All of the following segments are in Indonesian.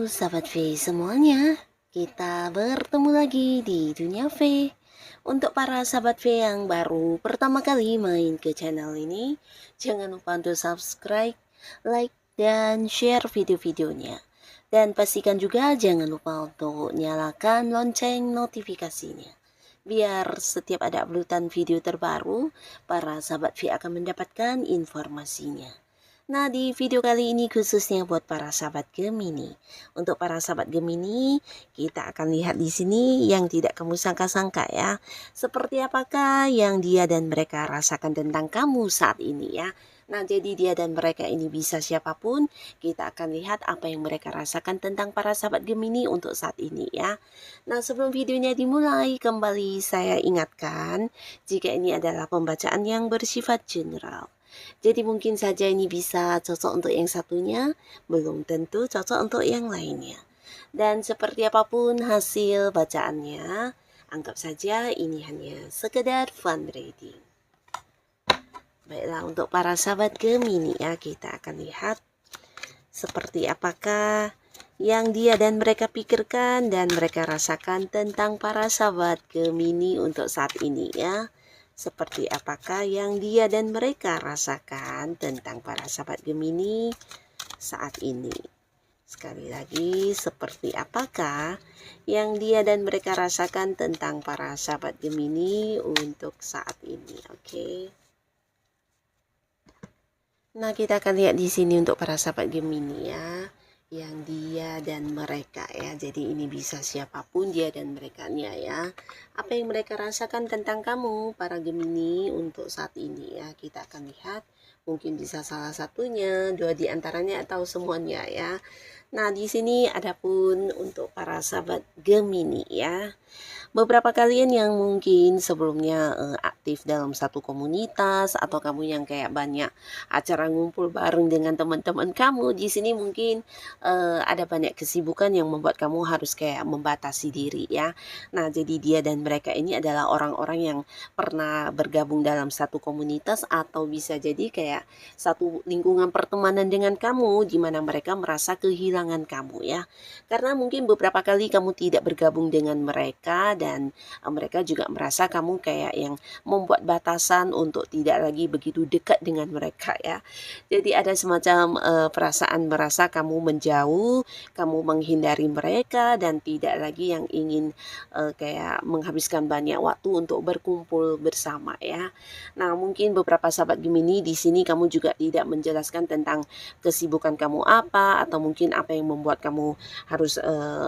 Sahabat V semuanya, kita bertemu lagi di Dunia V. Untuk para sahabat V yang baru pertama kali main ke channel ini, jangan lupa untuk subscribe, like, dan share video-videonya. Dan pastikan juga jangan lupa untuk nyalakan lonceng notifikasinya. Biar setiap ada uploadan video terbaru, para sahabat V akan mendapatkan informasinya. Nah, di video kali ini khususnya buat para sahabat Gemini. Untuk para sahabat Gemini, kita akan lihat di sini yang tidak kamu sangka-sangka ya. Seperti apakah yang dia dan mereka rasakan tentang kamu saat ini ya. Nah, jadi dia dan mereka ini bisa siapapun, kita akan lihat apa yang mereka rasakan tentang para sahabat Gemini untuk saat ini ya. Nah, sebelum videonya dimulai, kembali saya ingatkan, jika ini adalah pembacaan yang bersifat general. Jadi mungkin saja ini bisa cocok untuk yang satunya, belum tentu cocok untuk yang lainnya. Dan seperti apapun hasil bacaannya, anggap saja ini hanya sekedar fun reading. Baiklah, untuk para sahabat Gemini ya, kita akan lihat seperti apakah yang dia dan mereka pikirkan dan mereka rasakan tentang para sahabat Gemini untuk saat ini ya. Seperti apakah yang dia dan mereka rasakan tentang para sahabat Gemini saat ini. Sekali lagi, seperti apakah yang dia dan mereka rasakan tentang para sahabat Gemini untuk saat ini. Oke. Nah, kita akan lihat di sini untuk para sahabat Gemini ya. Yang dia dan mereka ya, jadi ini bisa siapapun dia dan merekanya ya. Apa yang mereka rasakan tentang kamu para Gemini untuk saat ini ya, kita akan lihat. Mungkin bisa salah satunya, dua di antaranya atau semuanya ya. Nah, di sini adapun untuk para sahabat Gemini ya. Beberapa kalian yang mungkin sebelumnya aktif dalam satu komunitas atau kamu yang kayak banyak acara ngumpul bareng dengan teman-teman kamu, di sini mungkin ada banyak kesibukan yang membuat kamu harus kayak membatasi diri ya. Nah, jadi dia dan mereka ini adalah orang-orang yang pernah bergabung dalam satu komunitas atau bisa jadi kayak satu lingkungan pertemanan dengan kamu di mana mereka merasa kehilangan kamu ya. Karena mungkin beberapa kali kamu tidak bergabung dengan mereka dan mereka juga merasa kamu kayak yang membuat batasan untuk tidak lagi begitu dekat dengan mereka ya. Jadi ada semacam perasaan merasa kamu menjauh, kamu menghindari mereka dan tidak lagi yang ingin kayak menghabiskan banyak waktu untuk berkumpul bersama ya. Nah, mungkin beberapa sahabat Gemini di sini kamu juga tidak menjelaskan tentang kesibukan kamu apa atau mungkin apa yang membuat kamu harus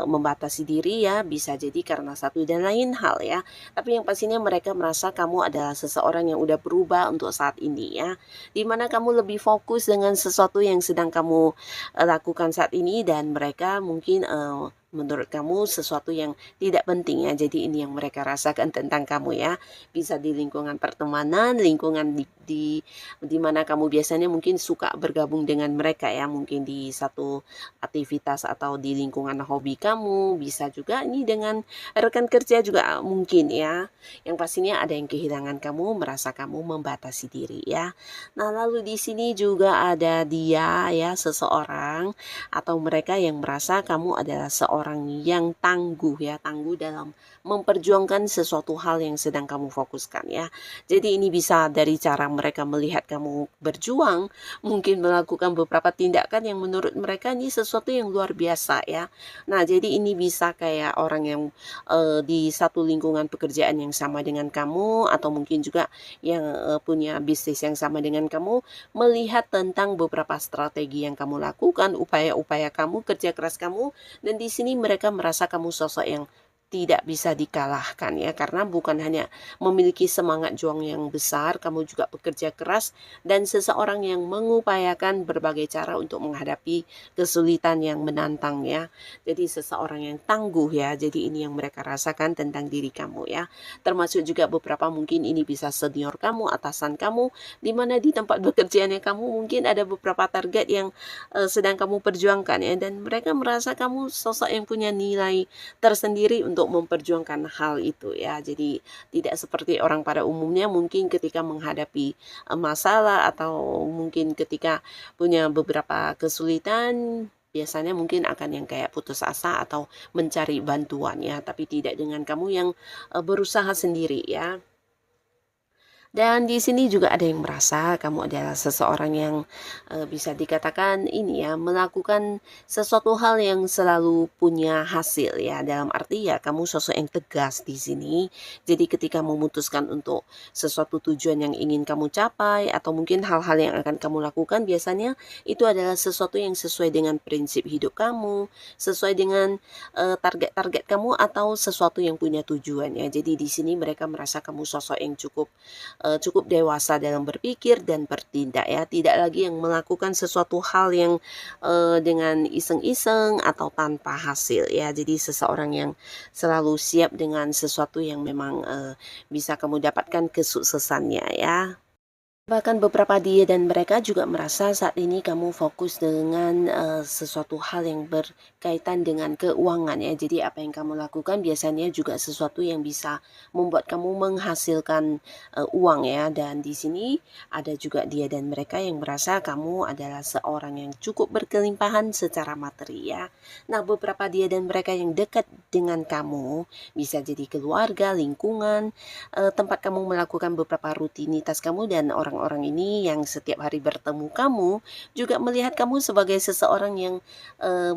membatasi diri ya, bisa jadi karena satu dan lain hal ya. Tapi yang pastinya mereka merasa kamu adalah seseorang yang udah berubah untuk saat ini ya, dimana kamu lebih fokus dengan sesuatu yang sedang kamu lakukan saat ini dan mereka mungkin menurut kamu sesuatu yang tidak penting ya. Jadi ini yang mereka rasakan tentang kamu ya. Bisa di lingkungan pertemanan, lingkungan di mana kamu biasanya mungkin suka bergabung dengan mereka ya. Mungkin di satu aktivitas atau di lingkungan hobi kamu. Bisa juga ini dengan rekan kerja juga mungkin ya. Yang pastinya ada yang kehilangan kamu, merasa kamu membatasi diri ya. Nah, lalu di sini juga ada dia ya, seseorang atau mereka yang merasa kamu adalah seorang yang tangguh ya, tangguh dalam memperjuangkan sesuatu hal yang sedang kamu fokuskan ya. Jadi ini bisa dari cara mereka melihat kamu berjuang, mungkin melakukan beberapa tindakan yang menurut mereka ini sesuatu yang luar biasa ya. Nah, jadi ini bisa kayak orang yang di satu lingkungan pekerjaan yang sama dengan kamu atau mungkin juga yang punya bisnis yang sama dengan kamu, melihat tentang beberapa strategi yang kamu lakukan, upaya-upaya kamu, kerja keras kamu, dan di sini mereka merasa kamu sosok yang tidak bisa dikalahkan ya, karena bukan hanya memiliki semangat juang yang besar, kamu juga bekerja keras dan seseorang yang mengupayakan berbagai cara untuk menghadapi kesulitan yang menantang ya. Jadi seseorang yang tangguh ya, jadi ini yang mereka rasakan tentang diri kamu ya. Termasuk juga beberapa mungkin ini bisa senior kamu, atasan kamu, di mana di tempat bekerjanya kamu mungkin ada beberapa target yang sedang kamu perjuangkan ya, dan mereka merasa kamu sosok yang punya nilai tersendiri untuk memperjuangkan hal itu ya. Jadi tidak seperti orang pada umumnya mungkin ketika menghadapi masalah atau mungkin ketika punya beberapa kesulitan, biasanya mungkin akan yang kayak putus asa atau mencari bantuan ya, tapi tidak dengan kamu yang berusaha sendiri ya. Dan di sini juga ada yang merasa kamu adalah seseorang yang bisa dikatakan ini ya, melakukan sesuatu hal yang selalu punya hasil ya. Dalam arti ya kamu sosok yang tegas di sini. Jadi ketika memutuskan untuk sesuatu tujuan yang ingin kamu capai atau mungkin hal-hal yang akan kamu lakukan biasanya itu adalah sesuatu yang sesuai dengan prinsip hidup kamu, sesuai dengan target-target kamu atau sesuatu yang punya tujuan ya. Jadi di sini mereka merasa kamu sosok yang cukup dewasa dalam berpikir dan bertindak ya, tidak lagi yang melakukan sesuatu hal yang dengan iseng-iseng atau tanpa hasil ya. Jadi seseorang yang selalu siap dengan sesuatu yang memang bisa kamu dapatkan kesuksesannya ya. Bahkan beberapa dia dan mereka juga merasa saat ini kamu fokus dengan sesuatu hal yang berkaitan dengan keuangan ya. Jadi apa yang kamu lakukan biasanya juga sesuatu yang bisa membuat kamu menghasilkan uang ya. Dan di sini ada juga dia dan mereka yang merasa kamu adalah seorang yang cukup berkelimpahan secara materi ya. Nah, beberapa dia dan mereka yang dekat dengan kamu bisa jadi keluarga, lingkungan, tempat kamu melakukan beberapa rutinitas kamu, dan orang-orang ini yang setiap hari bertemu kamu juga melihat kamu sebagai seseorang yang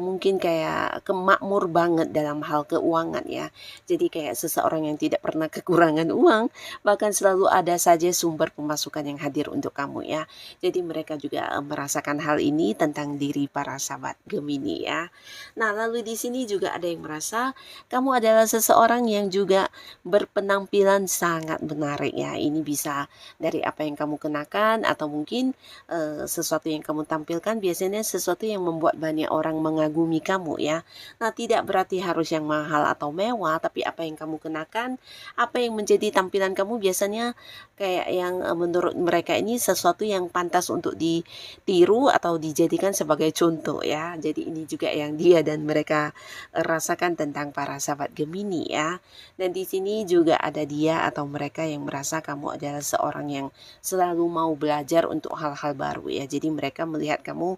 mungkin kayak kemakmur banget dalam hal keuangan ya. Jadi kayak seseorang yang tidak pernah kekurangan uang, bahkan selalu ada saja sumber pemasukan yang hadir untuk kamu ya. Jadi mereka juga merasakan hal ini tentang diri para sahabat Gemini ya. Nah, lalu di sini juga ada yang merasa kamu adalah seseorang yang juga berpenampilan sangat menarik ya. Ini bisa dari apa yang kamu kenakan atau mungkin sesuatu yang kamu tampilkan biasanya sesuatu yang membuat banyak orang mengagumi kamu ya. Nah, tidak berarti harus yang mahal atau mewah, tapi apa yang kamu kenakan, apa yang menjadi tampilan kamu biasanya kayak yang menurut mereka ini sesuatu yang pantas untuk ditiru atau dijadikan sebagai contoh ya. Jadi ini juga yang dia dan mereka rasakan tentang para sahabat Gemini ya. Dan di sini juga ada dia atau mereka yang merasa kamu adalah seorang yang selalu mau belajar untuk hal-hal baru ya. Jadi mereka melihat kamu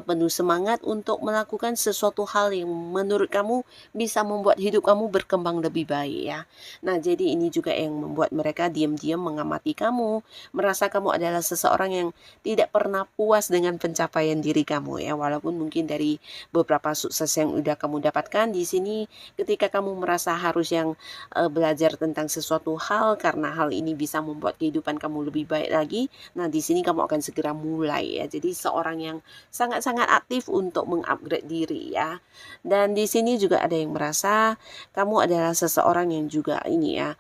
penuh semangat untuk melakukan sesuatu hal yang menurut kamu bisa membuat hidup kamu berkembang lebih baik ya. Nah, jadi ini juga yang membuat mereka diam-diam mengamati kamu, merasa kamu adalah seseorang yang tidak pernah puas dengan pencapaian diri kamu ya. Walaupun mungkin dari beberapa sukses yang udah kamu dapatkan di sini, ketika kamu merasa harus yang belajar tentang sesuatu hal karena hal ini bisa membuat kehidupan kamu lebih baik lagi. Nah, di sini kamu akan segera mulai ya. Jadi seorang yang sangat-sangat aktif untuk mengupgrade diri ya. Dan di sini juga ada yang merasa kamu adalah seseorang yang juga ini ya,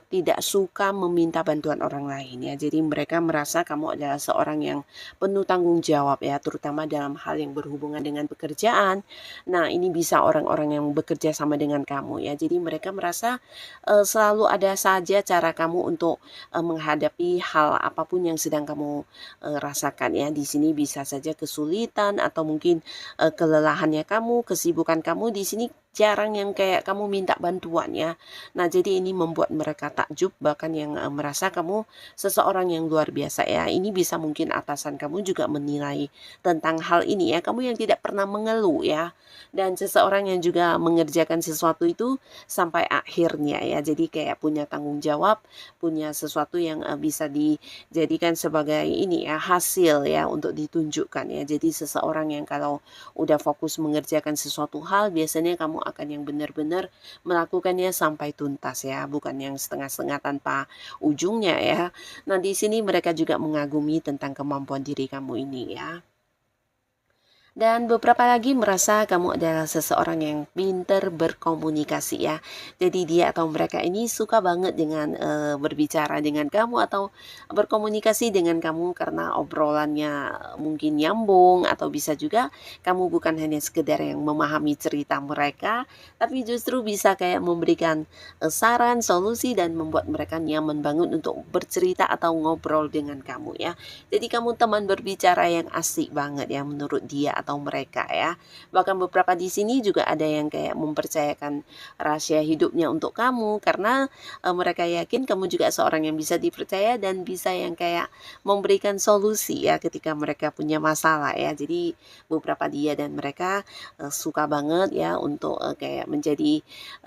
tidak suka meminta bantuan orang lain ya. Jadi mereka merasa kamu adalah seorang yang penuh tanggung jawab ya, terutama dalam hal yang berhubungan dengan pekerjaan. Nah, ini bisa orang-orang yang bekerja sama dengan kamu ya. Jadi mereka merasa selalu ada saja cara kamu untuk menghadapi hal apapun yang sedang kamu rasakan ya. Di sini bisa saja kesulitan atau mungkin kelelahannya kamu, kesibukan kamu di sini jarang yang kayak kamu minta bantuan ya. Nah, jadi ini membuat mereka takjub, bahkan yang merasa kamu seseorang yang luar biasa ya. Ini bisa mungkin atasan kamu juga menilai tentang hal ini ya. Kamu yang tidak pernah mengeluh ya. Dan seseorang yang juga mengerjakan sesuatu itu sampai akhirnya ya. Jadi kayak punya tanggung jawab, punya sesuatu yang bisa dijadikan sebagai ini ya, hasil ya untuk ditunjukkan ya. Jadi seseorang yang kalau udah fokus mengerjakan sesuatu hal biasanya kamu akan yang benar-benar melakukannya sampai tuntas ya, bukan yang setengah-setengah tanpa ujungnya ya. Nah, di sini mereka juga mengagumi tentang kemampuan diri kamu ini ya. Dan beberapa lagi merasa kamu adalah seseorang yang pinter berkomunikasi ya. Jadi dia atau mereka ini suka banget dengan berbicara dengan kamu atau berkomunikasi dengan kamu karena obrolannya mungkin nyambung, atau bisa juga kamu bukan hanya sekedar yang memahami cerita mereka, tapi justru bisa kayak memberikan saran, solusi, dan membuat mereka nyaman banget untuk bercerita atau ngobrol dengan kamu ya. Jadi kamu teman berbicara yang asik banget ya menurut dia atau mereka ya. Bahkan beberapa di sini juga ada yang kayak mempercayakan rahasia hidupnya untuk kamu karena mereka yakin kamu juga seorang yang bisa dipercaya dan bisa yang kayak memberikan solusi ya ketika mereka punya masalah ya. Jadi beberapa dia dan mereka suka banget ya untuk kayak menjadi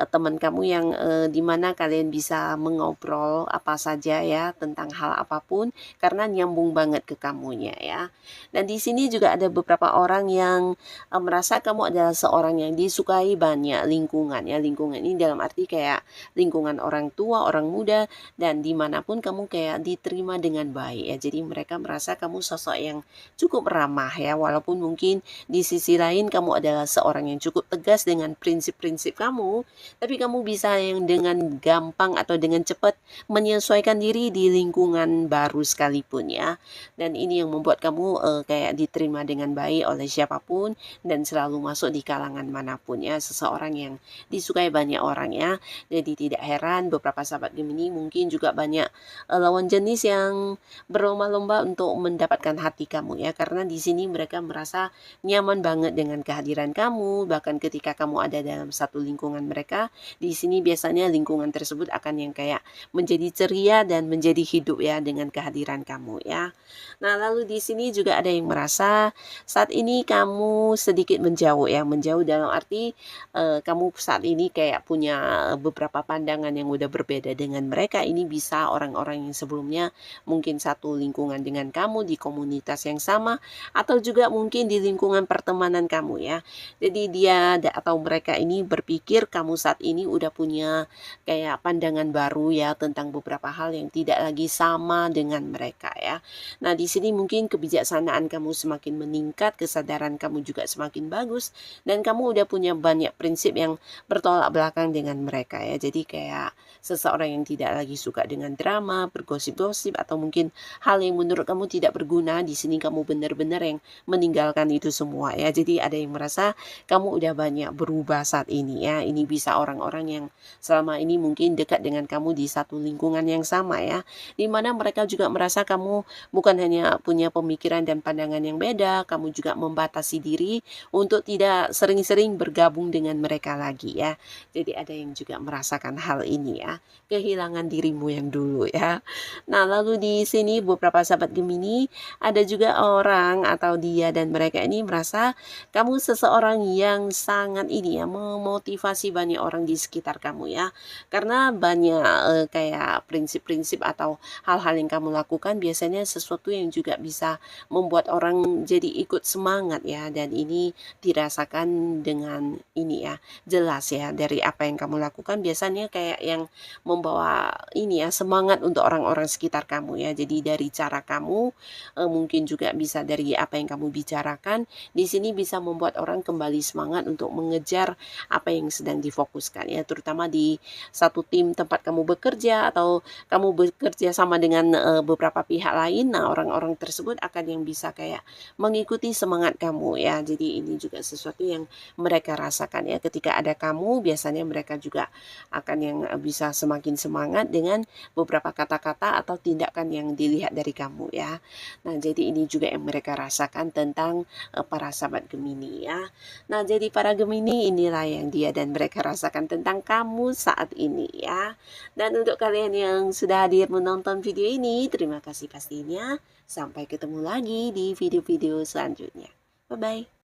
teman kamu yang dimana kalian bisa mengobrol apa saja ya tentang hal apapun karena nyambung banget ke kamunya ya. Dan di sini juga ada beberapa orang yang merasa kamu adalah seorang yang disukai banyak lingkungan ya. Lingkungan ini dalam arti kayak lingkungan orang tua, orang muda, dan dimanapun kamu kayak diterima dengan baik ya. Jadi mereka merasa kamu sosok yang cukup ramah ya. Walaupun mungkin di sisi lain kamu adalah seorang yang cukup tegas dengan prinsip-prinsip kamu, tapi kamu bisa yang dengan gampang atau dengan cepat menyesuaikan diri di lingkungan baru sekalipun ya. Dan ini yang membuat kamu kayak diterima dengan baik oleh siapapun dan selalu masuk di kalangan manapun ya. Seseorang yang disukai banyak orang ya. Jadi tidak heran beberapa sahabat Gemini mungkin juga banyak lawan jenis yang berlomba-lomba untuk mendapatkan hati kamu ya. Karena di sini mereka merasa nyaman banget dengan kehadiran kamu. Bahkan ketika kamu ada dalam satu lingkungan mereka, di sini biasanya lingkungan tersebut akan yang kayak menjadi ceria dan menjadi hidup ya dengan kehadiran kamu ya. Nah, lalu di sini juga ada yang merasa saat ini kamu sedikit menjauh ya. Menjauh dalam arti kamu saat ini kayak punya beberapa pandangan yang udah berbeda dengan mereka. Ini bisa orang-orang yang sebelumnya mungkin satu lingkungan dengan kamu di komunitas yang sama atau juga mungkin di lingkungan pertemanan kamu ya. Jadi dia atau mereka ini berpikir kamu saat ini udah punya kayak pandangan baru ya tentang beberapa hal yang tidak lagi sama dengan mereka ya. Nah, di sini mungkin kebijaksanaan kamu semakin meningkat, kesadaran kamu juga semakin bagus dan kamu udah punya banyak prinsip yang bertolak belakang dengan mereka ya. Jadi kayak seseorang yang tidak lagi suka dengan drama, bergosip-gosip atau mungkin hal yang menurut kamu tidak berguna, di sini kamu benar-benar yang meninggalkan itu semua ya. Jadi ada yang merasa kamu udah banyak berubah saat ini ya. Ini bisa orang-orang yang selama ini mungkin dekat dengan kamu di satu lingkungan yang sama ya. Dimana mereka juga merasa kamu bukan hanya punya pemikiran dan pandangan yang beda, kamu juga membatasi diri untuk tidak sering-sering bergabung dengan mereka lagi ya. Jadi ada yang juga merasakan hal ini ya, kehilangan dirimu yang dulu ya. Nah, lalu di sini beberapa sahabat Gemini ada juga orang atau dia dan mereka ini merasa kamu seseorang yang sangat ini ya memotivasi banyak orang di sekitar kamu ya. Karena banyak kayak prinsip-prinsip atau hal-hal yang kamu lakukan biasanya sesuatu yang juga bisa membuat orang jadi ikut semangat ya, dan ini dirasakan dengan ini ya jelas ya dari apa yang kamu lakukan biasanya kayak yang membawa ini ya semangat untuk orang-orang sekitar kamu ya. Jadi dari cara kamu mungkin juga bisa dari apa yang kamu bicarakan di sini bisa membuat orang kembali semangat untuk mengejar apa yang sedang difokuskan ya, terutama di satu tim tempat kamu bekerja atau kamu bekerja sama dengan beberapa pihak lain. Nah, orang-orang tersebut akan yang bisa kayak mengikuti semangat kamu ya. Jadi ini juga sesuatu yang mereka rasakan ya, ketika ada kamu biasanya mereka juga akan yang bisa semakin semangat dengan beberapa kata-kata atau tindakan yang dilihat dari kamu ya. Nah, jadi ini juga yang mereka rasakan tentang para sahabat Gemini ya. Nah, jadi para Gemini inilah yang dia dan mereka rasakan tentang kamu saat ini ya. Dan untuk kalian yang sudah hadir menonton video ini, terima kasih pastinya. Sampai ketemu lagi di video-video selanjutnya. Bye-bye.